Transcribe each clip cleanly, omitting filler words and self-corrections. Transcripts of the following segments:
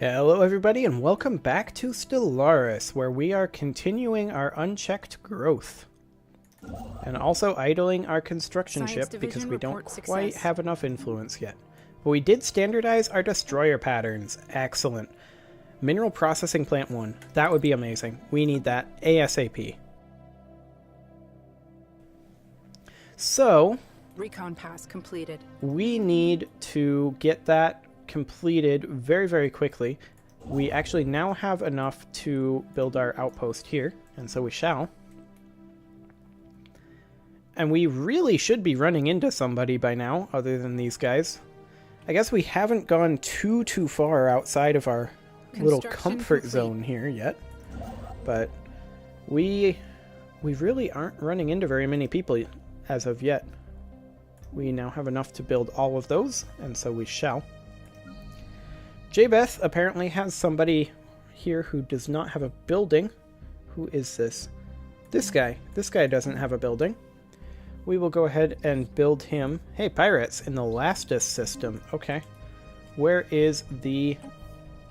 Hello everybody and welcome back to Stellaris, where we are continuing our unchecked growth. And also idling our construction ship because we don't quite have enough influence yet. But we did standardize our destroyer patterns. Excellent. Mineral processing plant 1. That would be amazing. We need that ASAP. So, recon pass completed. We need to get that completed very quickly. We actually now have enough to build our outpost here, and so we shall. And we really should be running into somebody by now, other than these guys. I guess we haven't gone too far outside of our little comfort zone here yet, but we really aren't running into very many people as of yet. We now have enough to build all of those, and so we shall. Jabeth apparently has somebody here who does not have a building. Who is this? This guy. This guy doesn't have a building. We will go ahead and build him. Hey, pirates in the Lastus system. Okay. Where is the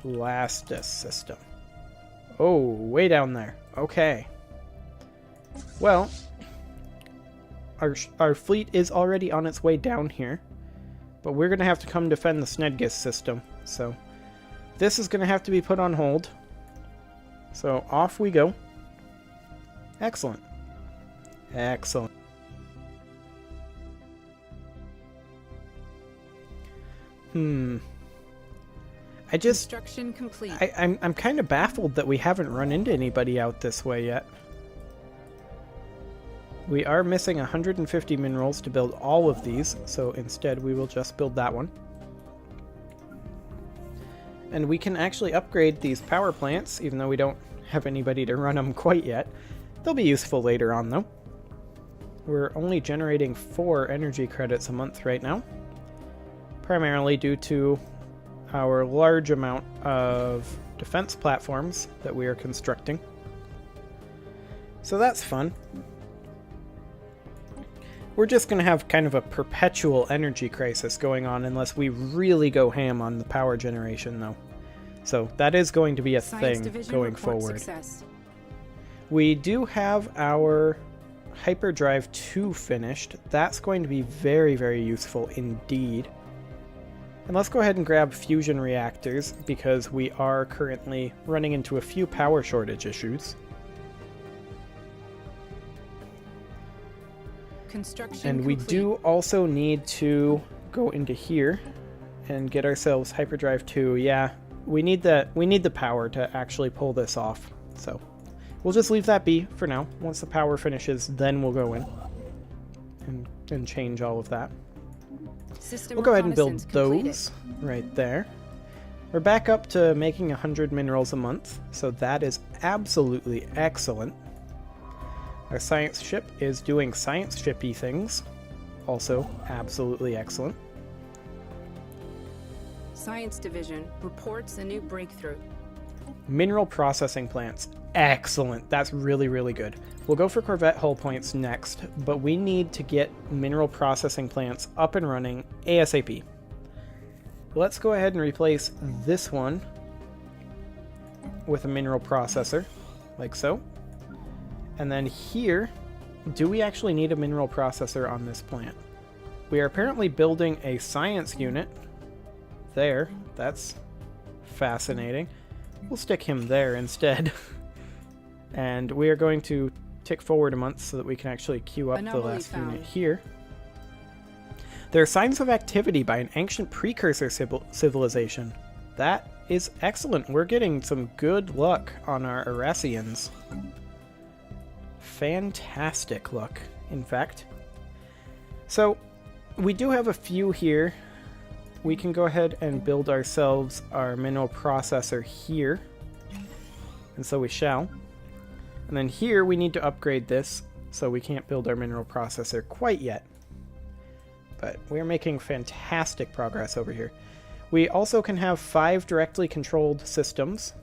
Lastus system? Oh, way down there. Okay. Well, our fleet is already on its way down here, but we're going to have to come defend the Snedgis system, so this is going to have to be put on hold. So off we go. Excellent. Excellent. Construction complete. I'm kind of baffled that we haven't run into anybody out this way yet. We are missing 150 minerals to build all of these, so instead we will just build that one. And we can actually upgrade these power plants, even though we don't have anybody to run them quite yet. They'll be useful later on, though. We're only generating 4 energy credits a month right now, primarily due to our large amount of defense platforms that we are constructing. So that's fun. We're just going to have kind of a perpetual energy crisis going on unless we really go ham on the power generation, though. So that is going to be a thing going forward. Success. We do have our Hyperdrive 2 finished. That's going to be very useful indeed. And let's go ahead and grab fusion reactors because we are currently running into a few power shortage issues. And we do also need to go into here and get ourselves Hyperdrive 2. Yeah, we need the power to actually pull this off. So we'll just leave that be for now. Once the power finishes, then we'll go in and change all of that. We'll go ahead and build those right there. We're back up to making 100 minerals a month, so that is absolutely excellent. Our science ship is doing science ship-y things. Also, absolutely excellent. Science Division reports a new breakthrough. Mineral processing plants. Excellent. That's really good. We'll go for Corvette hull points next, but we need to get mineral processing plants up and running ASAP. Let's go ahead and replace this one with a mineral processor, like so. And then here, do we actually need a mineral processor on this plant? We are apparently building a science unit. There, that's fascinating. We'll stick him there instead. And we are going to tick forward a month so that we can actually queue up the last unit here. There are signs of activity by an ancient precursor civilization. That is excellent. We're getting some good luck on our Erasians. Fantastic luck, in fact. So we do have a few here. We can go ahead and build ourselves our mineral processor here, and so we shall. And then here we need to upgrade this, so we can't build our mineral processor quite yet, but we're making fantastic progress over here. We also can have 5 directly controlled systems,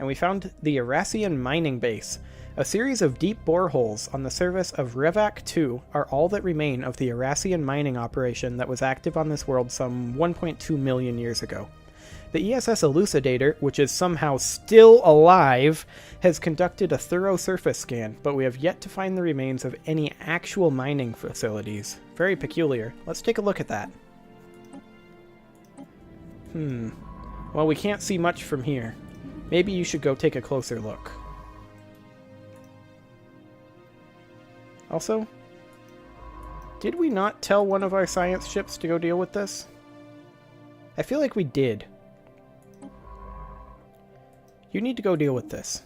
and we found the Erasian mining base. A series of deep boreholes on the surface of Revac 2 are all that remain of the Erasian mining operation that was active on this world some 1.2 million years ago. The ESS Elucidator, which is somehow still alive, has conducted a thorough surface scan, but we have yet to find the remains of any actual mining facilities. Very peculiar. Let's take a look at that. Well, we can't see much from here. Maybe you should go take a closer look. Also, did we not tell one of our science ships to go deal with this? I feel like we did. You need to go deal with this.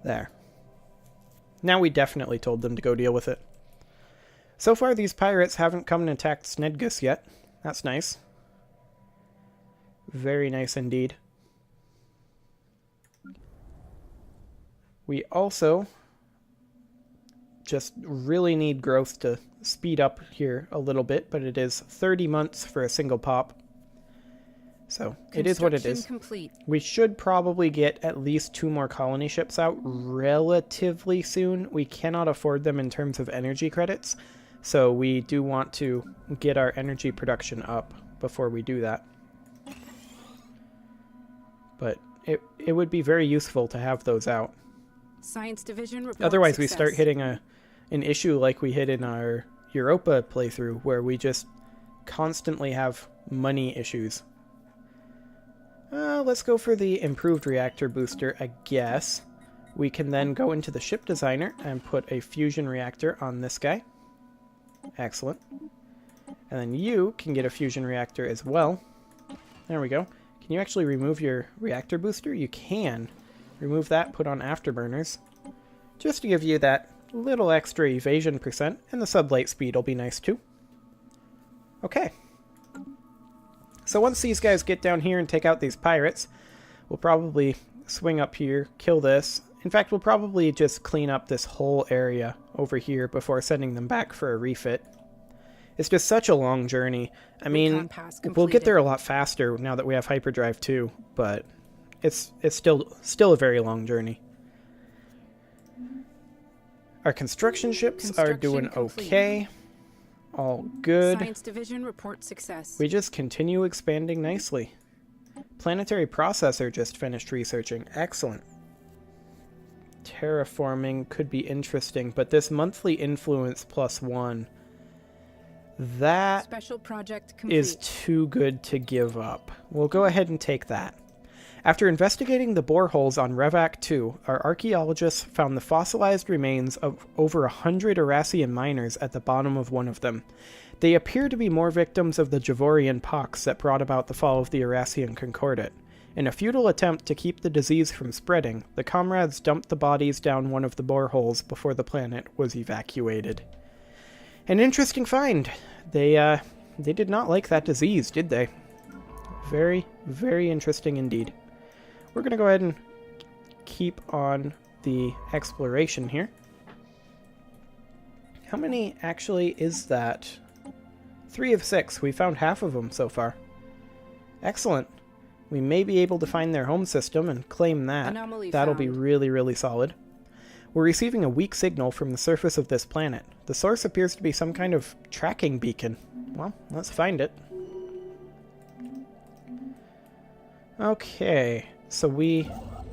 There. Now we definitely told them to go deal with it. So far, these pirates haven't come and attacked Snedgus yet. That's nice. Very nice indeed. We also just really need growth to speed up here a little bit, but it is 30 months for a single pop. So it is what it is. Complete. We should probably get at least 2 more colony ships out relatively soon. We cannot afford them in terms of energy credits, so we do want to get our energy production up before we do that. But it would be very useful to have those out. Science Division reports Otherwise, we success. start hitting an issue like we hit in our Europa playthrough, where we just constantly have money issues. Let's go for the improved reactor booster, I guess. We can then go into the ship designer and put a fusion reactor on this guy. Excellent. And then you can get a fusion reactor as well. There we go. Can you actually remove your reactor booster? You can. Remove that, put on afterburners. Just to give you that little extra evasion percent, and the sublight speed will be nice too. Okay. So once these guys get down here and take out these pirates, we'll probably swing up here, kill this. In fact, we'll probably just clean up this whole area over here before sending them back for a refit. It's just such a long journey. I mean, we'll get there a lot faster now that we have hyperdrive too, but it's still a very long journey. Our construction ships are doing okay. All good. Science Division reports success. We just continue expanding nicely. Planetary Processor just finished researching. Excellent. Terraforming could be interesting, but this monthly influence +1, that Special project complete. is too good to give up. We'll go ahead and take that. After investigating the boreholes on Revac 2, our archaeologists found the fossilized remains of over 100 Arassian miners at the bottom of one of them. They appear to be more victims of the Javorian pox that brought about the fall of the Arassian Concordat. In a futile attempt to keep the disease from spreading, the comrades dumped the bodies down one of the boreholes before the planet was evacuated. An interesting find. They did not like that disease, did they? Very, very interesting indeed. We're going to go ahead and keep on the exploration here. How many actually is that? 3 of 6. We found half of them so far. Excellent. We may be able to find their home system and claim that. Anomaly That'll found. be really, really solid. We're receiving a weak signal from the surface of this planet. The source appears to be some kind of tracking beacon. Well, let's find it. Okay, so we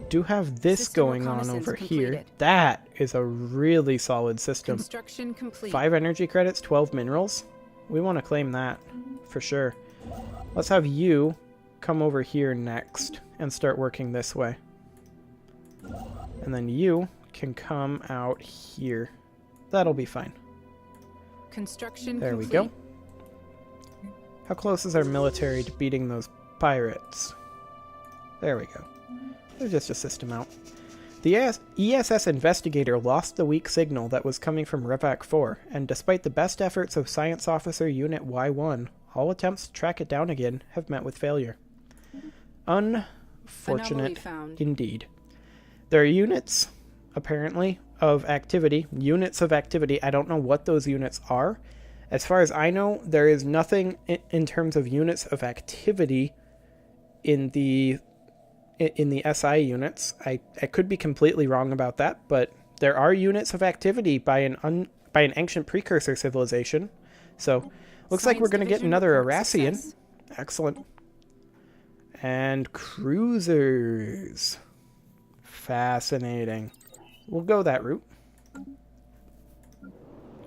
do have this System going on reconnaissance over here. completed. That is a really solid system. Construction complete. 5 energy credits, 12 minerals. We want to claim that for sure. Let's have you come over here next and start working this way. And then you can come out here. That'll be fine. Construction There complete. we go. How close is our military to beating those pirates? There we go. They're just a system out. The ESS Investigator lost the weak signal that was coming from Revac 4, and despite the best efforts of Science Officer Unit Y1, all attempts to track it down again have met with failure. Anomaly Unfortunate found. indeed. There are units, apparently, of activity. Units of activity. I don't know what those units are. As far as I know, there is nothing in terms of units of activity in the SI units. I could be completely wrong about that, but there are units of activity by an ancient precursor civilization. So, looks like we're going to get Division another reports Arassian. success. Excellent. And cruisers. Fascinating. We'll go that route.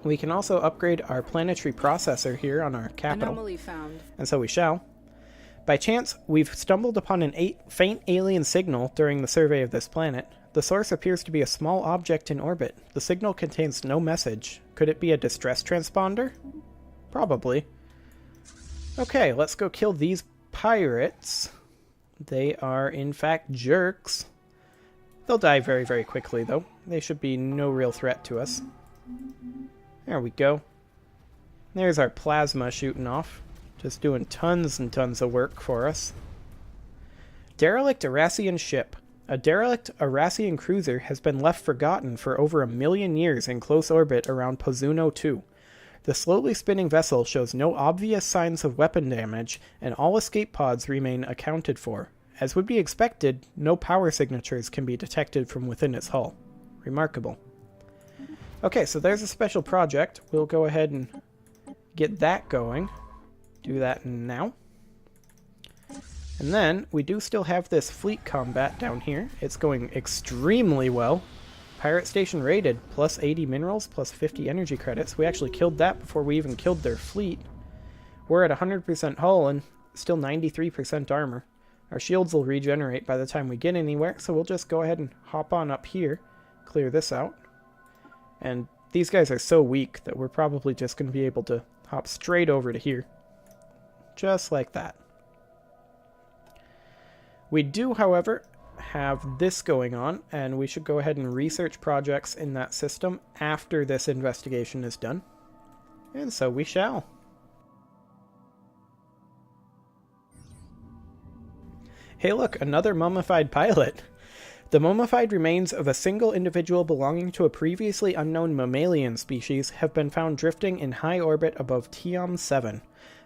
We can also upgrade our planetary processor here on our capital. Anomaly found. And so we shall. By chance, we've stumbled upon an faint alien signal during the survey of this planet. The source appears to be a small object in orbit. The signal contains no message. Could it be a distress transponder? Probably. Okay, let's go kill these pirates. They are, in fact, jerks. They'll die very, very quickly, though. They should be no real threat to us. There we go. There's our plasma shooting off. Just doing tons and tons of work for us. Derelict Arassian ship. A derelict Arassian cruiser has been left forgotten for over 1 million years in close orbit around Pozuno 2. The slowly spinning vessel shows no obvious signs of weapon damage, and all escape pods remain accounted for. As would be expected, no power signatures can be detected from within its hull. Remarkable. Okay, so there's a special project. We'll go ahead and get that going. Do that now. And then, we do still have this fleet combat down here. It's going extremely well. Pirate station raided, plus 80 minerals, plus 50 energy credits. We actually killed that before we even killed their fleet. We're at 100% hull and still 93% armor. Our shields will regenerate by the time we get anywhere, so we'll just go ahead and hop on up here, clear this out. And these guys are so weak that we're probably just going to be able to hop straight over to here. Just like that. We do, however, have this going on, and we should go ahead and research projects in that system after this investigation is done. And so we shall. Hey look, another mummified pilot! The mummified remains of a single individual belonging to a previously unknown mammalian species have been found drifting in high orbit above Tiam 7.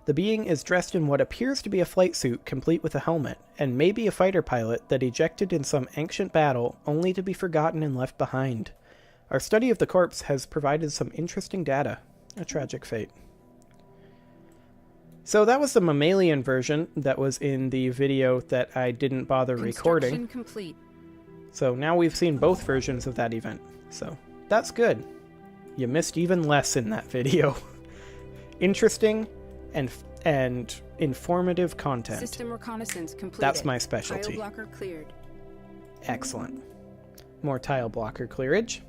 The being is dressed in what appears to be a flight suit, complete with a helmet, and may be a fighter pilot that ejected in some ancient battle, only to be forgotten and left behind. Our study of the corpse has provided some interesting data. A tragic fate. So that was the mammalian version that was in the video that I didn't bother recording. Complete. So now we've seen both versions of that event. So that's good. You missed even less in that video. Interesting and informative content. System reconnaissance completed. That's my specialty. Tile blocker cleared. Excellent. More tile blocker clearage.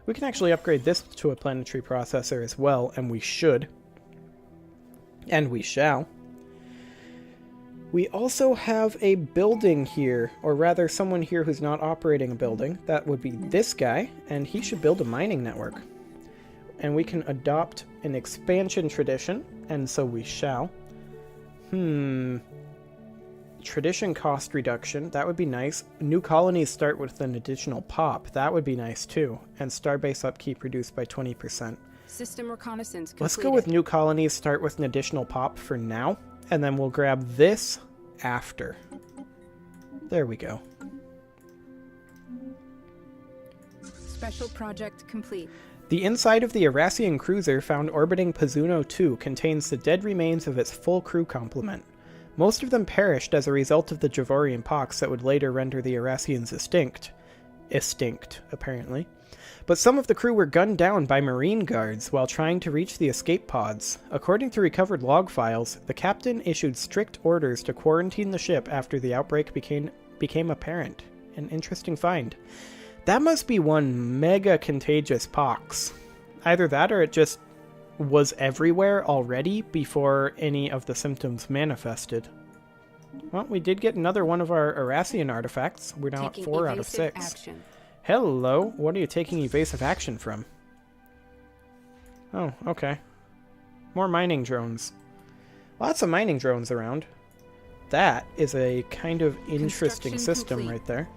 We can actually upgrade this to a planetary processor as well, and we should. And we shall. We also have a building here, or rather someone here who's not operating a building. That would be this guy, and he should build a mining network. And we can adopt an expansion tradition, and so we shall. Tradition cost reduction, that would be nice. New colonies start with an additional pop, that would be nice too. And starbase upkeep reduced by 20%. System reconnaissance completed. Let's go with new colonies start with an additional pop for now, and then we'll grab this after. There we go. Special project complete. The inside of the Arassian cruiser found orbiting Pozuno 2 contains the dead remains of its full crew complement. Most of them perished as a result of the Javorian pox that would later render the Arassians extinct, apparently. But some of the crew were gunned down by marine guards while trying to reach the escape pods. According to recovered log files, the captain issued strict orders to quarantine the ship after the outbreak became apparent. An interesting find. That must be one mega contagious pox. Either that or it just was everywhere already before any of the symptoms manifested. Well, we did get another one of our Arassian artifacts. We're now at 4 out of 6. Action. Hello, what are you taking evasive action from? Oh, okay. More mining drones. Lots of mining drones around. That is a kind of interesting system complete. Right there.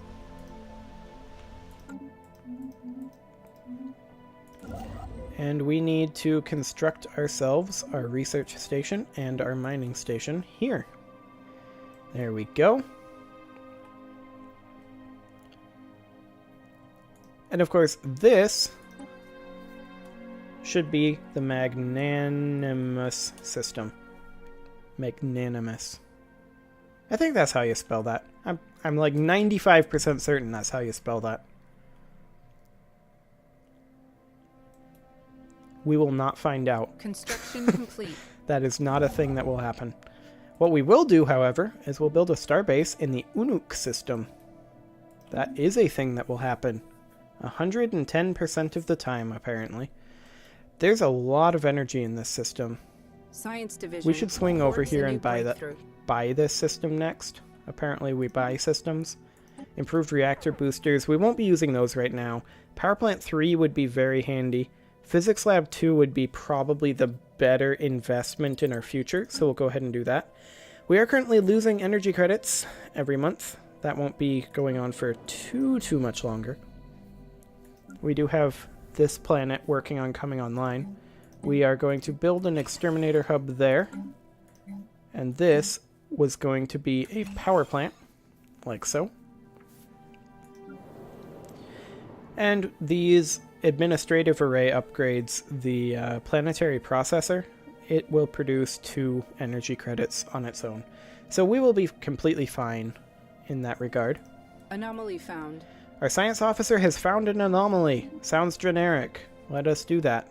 And we need to construct ourselves our research station and our mining station here. There we go. And of course, this should be the magnanimous system. Magnanimous. I think that's how you spell that. I'm like 95% certain that's how you spell that. We will not find out. Construction complete. That is not a thing that will happen. What we will do, however, is we'll build a starbase in the Unuk system. That is a thing that will happen. 110% of the time, apparently. There's a lot of energy in this system. Science division. We should swing over reports a here new and buy this system next. Apparently we buy systems. Improved reactor boosters. We won't be using those right now. Power plant 3 would be very handy. Physics lab 2 would be probably the better investment in our future, so we'll go ahead and do that. We are currently losing energy credits every month. That won't be going on for too much longer. We do have this planet working on coming online. We are going to build an exterminator hub there. And this was going to be a power plant, like so. And these administrative array upgrades the planetary processor. It will produce 2 energy credits on its own. So we will be completely fine in that regard. Anomaly found. Our science officer has found an anomaly. Sounds generic. Let us do that.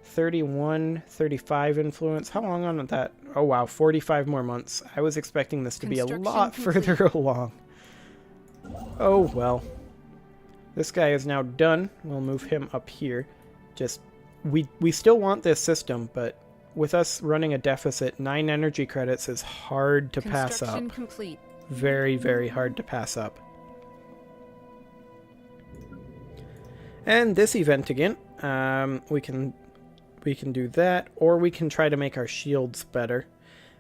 31, 35 influence. How long on that? Oh wow, 45 more months. I was expecting this to be a lot further along. Oh well. This guy is now done. We'll move him up here. Just, we still want this system, but with us running a deficit, 9 energy credits is hard to pass up. Construction complete. Very, very hard to pass up. And this event again, we can do that, or we can try to make our shields better.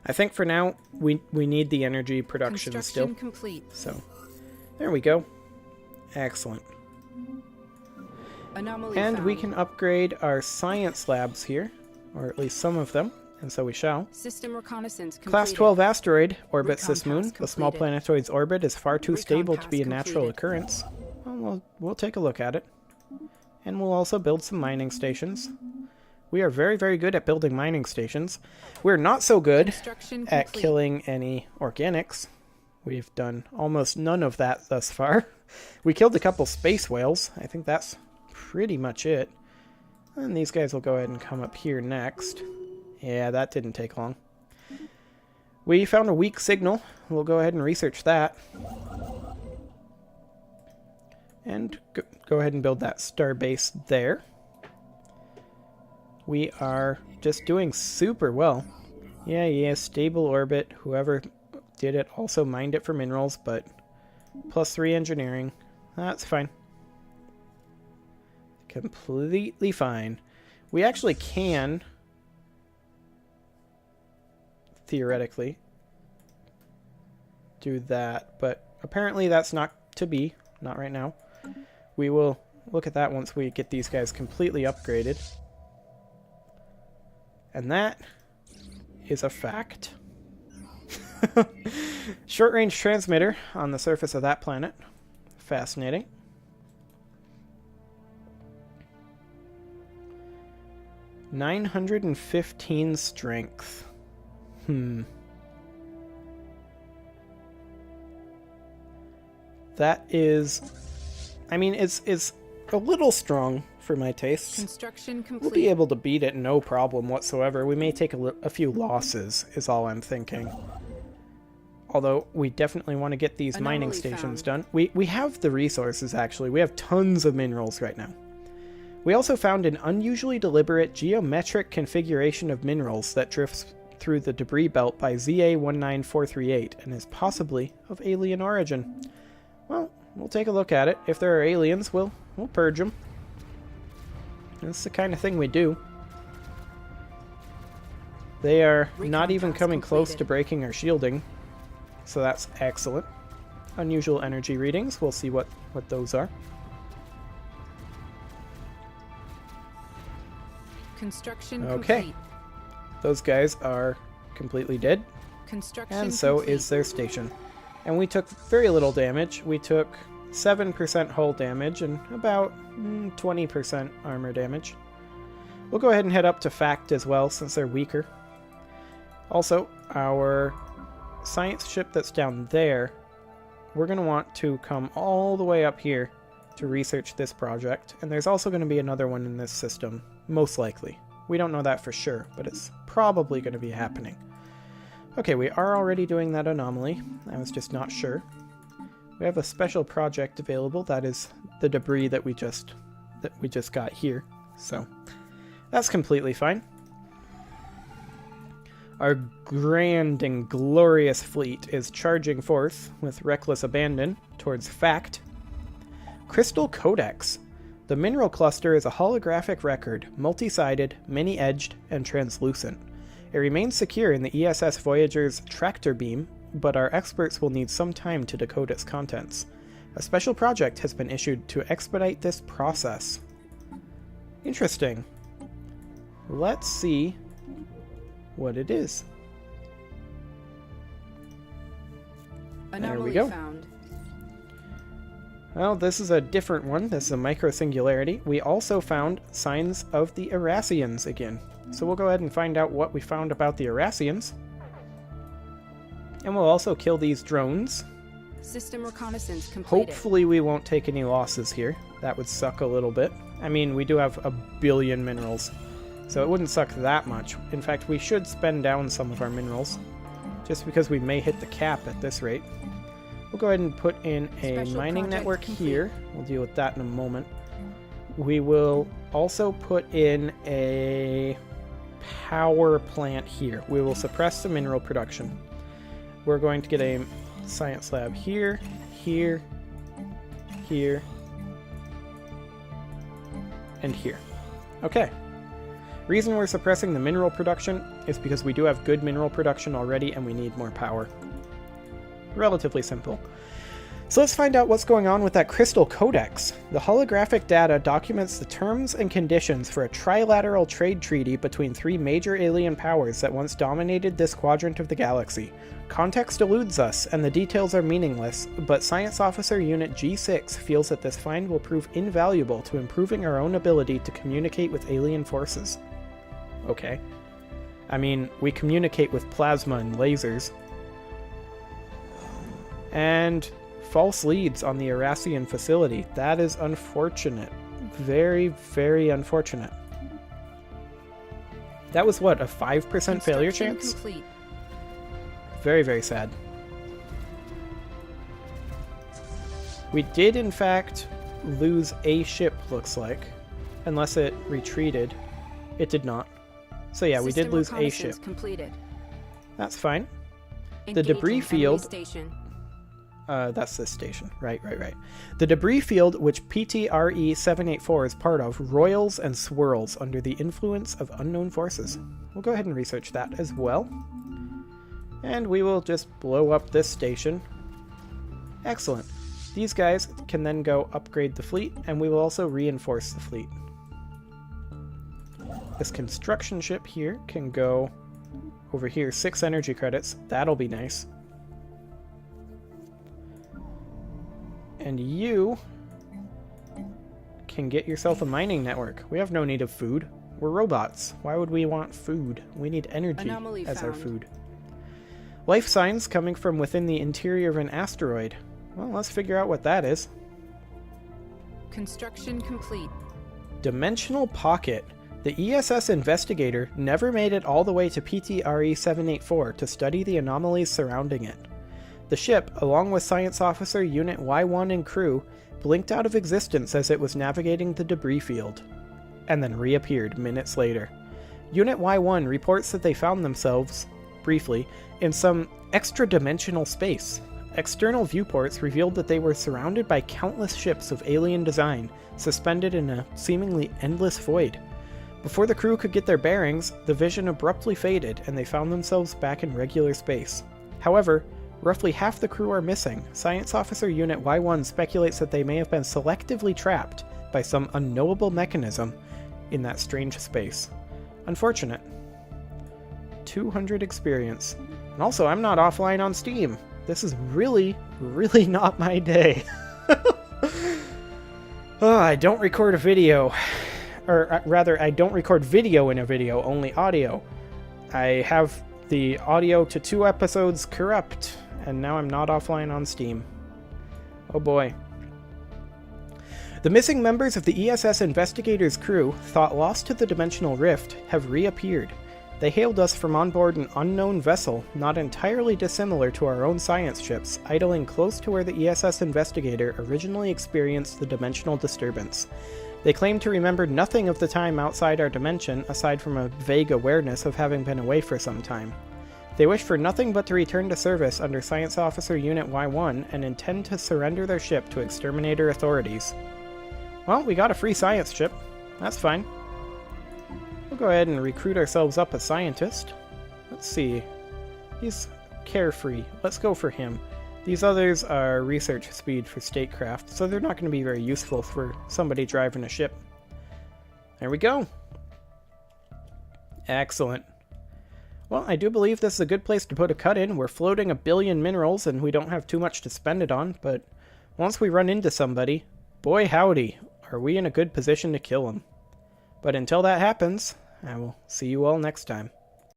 I think for now we need the energy production still. Complete. So there we go. Excellent. Anomaly and found. We can upgrade our science labs here, or at least some of them, and so we shall. System reconnaissance completed. Class 12 asteroid orbits Recon this moon. pass The small completed. planetoid's orbit is far too Recon stable to pass be a natural completed. occurrence. Well, we'll take a look at it. And we'll also build some mining stations. We are very, very good at building mining stations. We're not so good Construction at complete. killing any organics. We've done almost none of that thus far. We killed a couple space whales. I think that's pretty much it. And these guys will go ahead and come up here next. Yeah, that didn't take long. We found a weak signal. We'll go ahead and research that. And go ahead and build that star base there. We are just doing super well. Yeah, stable orbit. Whoever did it also mined it for minerals, but +3 engineering. That's fine. Completely fine. We actually can, theoretically, do that, but apparently that's not to be. Not right now. We will look at that once we get these guys completely upgraded. And that is a fact. Short-range transmitter on the surface of that planet. Fascinating. (915 strength. That is, I mean, it's a little strong for my tastes. Construction complete. We'll be able to beat it no problem whatsoever. We may take a few losses, is all I'm thinking. Although, we definitely want to get these mining Anomaly stations found. done. We have the resources, actually. We have tons of minerals right now. We also found an unusually deliberate geometric configuration of minerals that drifts through the debris belt by ZA19438 and is possibly of alien origin. Well, we'll take a look at it. If there are aliens, we'll purge them. That's the kind of thing we do. They are not even pass coming close completed. to breaking our shielding, so that's excellent. Unusual energy readings, we'll see what those are. Construction Okay. complete. Those guys are completely dead, Construction and so complete. is their station. And we took very little damage. We took 7% hull damage and about 20% armor damage. We'll go ahead and head up to Fact as well, since they're weaker. Also, our science ship that's down there, we're going to want to come all the way up here to research this project. And there's also going to be another one in this system, most likely. We don't know that for sure, but it's probably going to be happening. Okay, we are already doing that anomaly. I was just not sure. We have a special project available. That is the debris that we just got here. So that's completely fine. Our grand and glorious fleet is charging forth with reckless abandon towards Fact. Crystal Codex. The mineral cluster is a holographic record, multi-sided, many-edged, and translucent. It remains secure in the ESS Voyager's tractor beam, but our experts will need some time to decode its contents. A special project has been issued to expedite this process. Interesting. Let's see what it is. There we go. Found. Well, this is a different one. This is a micro-singularity. We also found signs of the Erasians again. So we'll go ahead and find out what we found about the Erasians. And we'll also kill these drones. System reconnaissance completed. Hopefully we won't take any losses here. That would suck a little bit. I mean, we do have 1 billion minerals, so it wouldn't suck that much. In fact, we should spend down some of our minerals, just because we may hit the cap at this rate. We'll go ahead and put in a Special mining project network complete. here. We'll deal with that in a moment. We will also put in a power plant here. We will suppress the mineral production. We're going to get a science lab here, here, here, and here. Okay. Reason we're suppressing the mineral production is because we do have good mineral production already and we need more power. Relatively simple. So let's find out what's going on with that Crystal Codex. The holographic data documents the terms and conditions for a trilateral trade treaty between 3 major alien powers that once dominated this quadrant of the galaxy. Context eludes us, and the details are meaningless, but Science Officer Unit G6 feels that this find will prove invaluable to improving our own ability to communicate with alien forces. Okay. I mean, we communicate with plasma and lasers. And false leads on the Erasian facility. That is unfortunate. Very, very unfortunate. That was what, a 5% failure chance? Complete. Very, very sad. We did, in fact, lose a ship, looks like. Unless it retreated. It did not. So yeah, we did lose a ship. Completed. That's fine. The Engaging debris enemy field... Station. That's this station. Right. The debris field, which PTRE-784 is part of, roils and swirls under the influence of unknown forces. We'll go ahead and research that as well. And we will just blow up this station. Excellent. These guys can then go upgrade the fleet, and we will also reinforce the fleet. This construction ship here can go over here. 6 energy credits. That'll be nice. And you can get yourself a mining network. We have no need of food. We're robots. Why would we want food? We need energy Anomaly as our found. food. Life signs coming from within the interior of an asteroid. Well, let's figure out what that is. Construction complete. Dimensional Pocket. The ESS investigator never made it all the way to PTRE-784 to study the anomalies surrounding it. The ship, along with Science Officer Unit Y1 and crew, blinked out of existence as it was navigating the debris field, and then reappeared minutes later. Unit Y1 reports that they found themselves, briefly, in some extra-dimensional space. External viewports revealed that they were surrounded by countless ships of alien design, suspended in a seemingly endless void. Before the crew could get their bearings, the vision abruptly faded, and they found themselves back in regular space. However, roughly half the crew are missing. Science Officer Unit Y1 speculates that they may have been selectively trapped by some unknowable mechanism in that strange space. Unfortunate. 200 experience. And also, I'm not offline on Steam. This is really, really not my day. Oh, I don't record a video. Or rather, I don't record video in a video, only audio. I have The audio to 2 episodes corrupt, and now I'm not offline on Steam. Oh boy. The missing members of the ESS Investigator's crew, thought lost to the Dimensional Rift, have reappeared. They hailed us from on board an unknown vessel, not entirely dissimilar to our own science ships, idling close to where the ESS Investigator originally experienced the dimensional disturbance. They claim to remember nothing of the time outside our dimension, aside from a vague awareness of having been away for some time. They wish for nothing but to return to service under Science Officer Unit Y1 and intend to surrender their ship to exterminator authorities. Well, we got a free science ship. That's fine. We'll go ahead and recruit ourselves up a scientist. Let's see. He's carefree. Let's go for him. These others are research speed for statecraft, so they're not going to be very useful for somebody driving a ship. There we go. Excellent. Well, I do believe this is a good place to put a cut in. We're floating 1 billion minerals, and we don't have too much to spend it on, but once we run into somebody, boy howdy, are we in a good position to kill them. But until that happens, I will see you all next time.